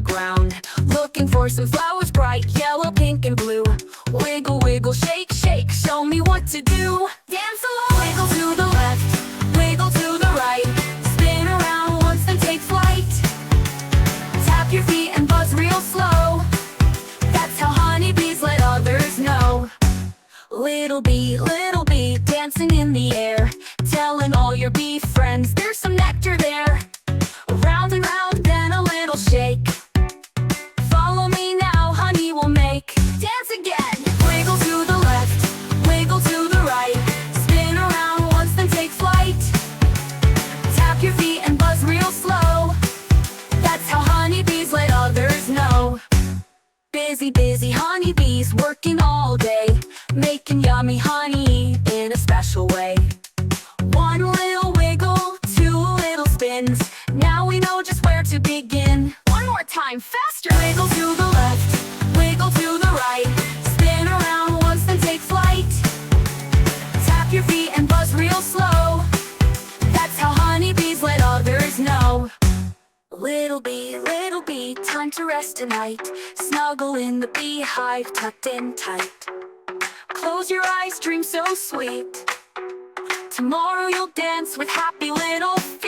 the ground, looking for some flowers bright, yellow, pink, and blue. Wiggle, wiggle, shake, shake, show me what to do. Dance along. Wiggle to the left, wiggle to the right, spin around once and take flight. Tap your feet and buzz real slow. That's how honeybees let others know. Little bee, dancing in the air, telling all your bee friends there's some nectar there. Round and round, then a little shake. Follow me now, honey will make. Dance again. Wiggle to the left, wiggle to the right, spin around once, then take flight. Tap your feet and buzz real slow. That's how honeybees let others know. Busy, busy honeybees working all day, making yummy honey in a special way. One little wiggle, two little spins, now we know just where to begin. One more time, faster! Wiggle to the left, wiggle to the right, spin around once, then take flight. Tap your feet and buzz real slow. That's how honeybees let others know. Little bee, time to rest tonight. Snuggle in the beehive, tucked in tight. Close your eyes, dream so sweet. Tomorrow you'll dance with happy little feet.